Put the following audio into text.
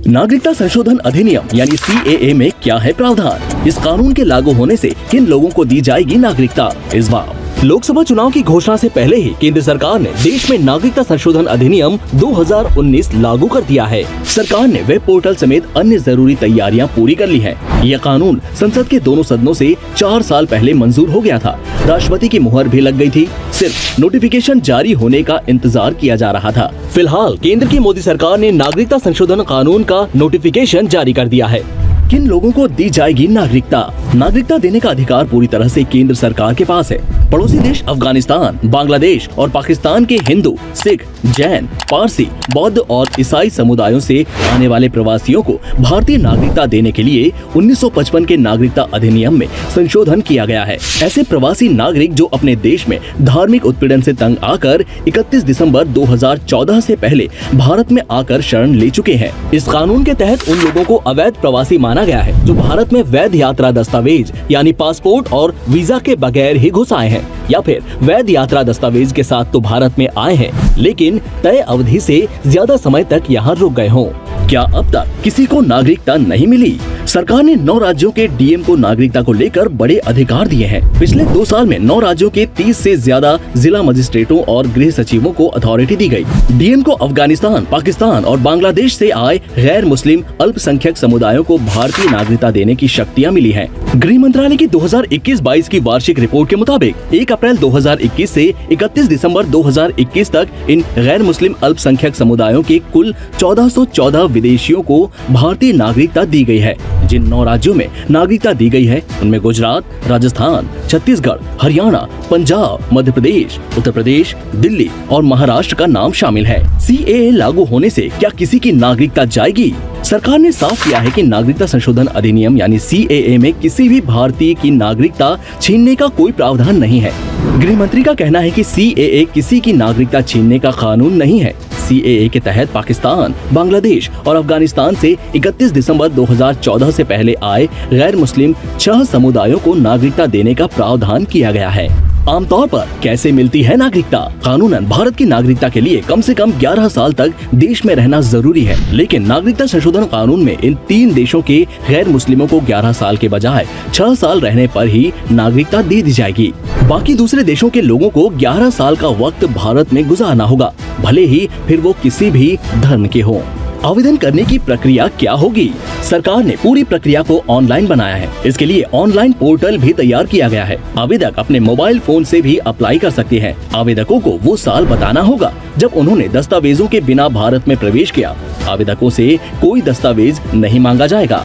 नागरिकता संशोधन अधिनियम यानी CAA में क्या है प्रावधान? इस कानून के लागू होने से किन लोगों को दी जाएगी नागरिकता? इस बार लोकसभा चुनाव की घोषणा से पहले ही केंद्र सरकार ने देश में नागरिकता संशोधन अधिनियम 2019 लागू कर दिया है। सरकार ने वेब पोर्टल समेत अन्य जरूरी तैयारियां पूरी कर ली हैं। यह कानून संसद के दोनों सदनों से 4 साल पहले मंजूर हो गया था। राष्ट्रपति की मुहर भी लग गई थी। सिर्फ नोटिफिकेशन जारी होने का इंतजार किया जा रहा था। फिलहाल केंद्र की मोदी सरकार ने नागरिकता संशोधन कानून का नोटिफिकेशन जारी कर दिया है। किन लोगों को दी जाएगी नागरिकता? नागरिकता देने का अधिकार पूरी तरह से केंद्र सरकार के पास है। पड़ोसी देश अफगानिस्तान, बांग्लादेश और पाकिस्तान के हिंदू, सिख, जैन, पारसी, बौद्ध और ईसाई समुदायों से आने वाले प्रवासियों को भारतीय नागरिकता देने के लिए 1955 के नागरिकता अधिनियम में संशोधन किया गया है। ऐसे प्रवासी नागरिक जो अपने देश में धार्मिक उत्पीड़न से तंग आकर 31 दिसंबर 2014 से पहले भारत में आकर शरण ले चुके हैं। इस कानून के तहत उन लोगों को अवैध प्रवासी माना गया है जो भारत में वैध यात्रा दस्तावेज यानी पासपोर्ट और वीजा के बगैर ही घुस आए हैं, या फिर वैध यात्रा दस्तावेज के साथ तो भारत में आए हैं लेकिन तय अवधि से ज्यादा समय तक यहाँ रुक गए हों। क्या अब तक किसी को नागरिकता नहीं मिली? सरकार ने 9 राज्यों के डीएम को नागरिकता को लेकर बड़े अधिकार दिए हैं। पिछले 2 साल में 9 राज्यों के 30 से ज्यादा जिला मजिस्ट्रेटों और गृह सचिवों को अथॉरिटी दी गई। डीएम को अफगानिस्तान, पाकिस्तान और बांग्लादेश से आए गैर मुस्लिम अल्पसंख्यक समुदायों को भारतीय नागरिकता देने की शक्तियाँ मिली है। गृह मंत्रालय की 2021-22 की वार्षिक रिपोर्ट के मुताबिक 1 अप्रैल 2021 से 31 दिसंबर 2021 तक इन गैर मुस्लिम अल्पसंख्यक समुदायों के कुल 1414 विदेशियों को भारतीय नागरिकता दी गई है। जिन 9 राज्यों में नागरिकता दी गई है उनमें गुजरात, राजस्थान, छत्तीसगढ़, हरियाणा, पंजाब, मध्य प्रदेश, उत्तर प्रदेश, दिल्ली और महाराष्ट्र का नाम शामिल है। CAA लागू होने से क्या किसी की नागरिकता जाएगी? सरकार ने साफ किया है कि नागरिकता संशोधन अधिनियम यानी CAA में किसी भी भारतीय की नागरिकता छीनने का कोई प्रावधान नहीं है। गृह मंत्री का कहना है कि CAA किसी की नागरिकता छीनने का कानून नहीं है। CAA के तहत पाकिस्तान, बांग्लादेश और अफगानिस्तान से 31 दिसंबर 2014 से पहले आए गैर मुस्लिम 6 समुदायों को नागरिकता देने का प्रावधान किया गया है। आमतौर पर कैसे मिलती है नागरिकता? कानूनन भारत की नागरिकता के लिए कम से कम 11 साल तक देश में रहना जरूरी है, लेकिन नागरिकता संशोधन कानून में इन 3 देशों के गैर मुस्लिमों को 11 साल के बजाय 6 साल रहने पर ही नागरिकता दे दी जाएगी। बाकी दूसरे देशों के लोगों को 11 साल का वक्त भारत में गुजारना होगा, भले ही फिर वो किसी भी धर्म के हों। आवेदन करने की प्रक्रिया क्या होगी? सरकार ने पूरी प्रक्रिया को ऑनलाइन बनाया है। इसके लिए ऑनलाइन पोर्टल भी तैयार किया गया है। आवेदक अपने मोबाइल फोन से भी अप्लाई कर सकते हैं। आवेदकों को वो साल बताना होगा जब उन्होंने दस्तावेजों के बिना भारत में प्रवेश किया। आवेदकों से कोई दस्तावेज नहीं मांगा जाएगा।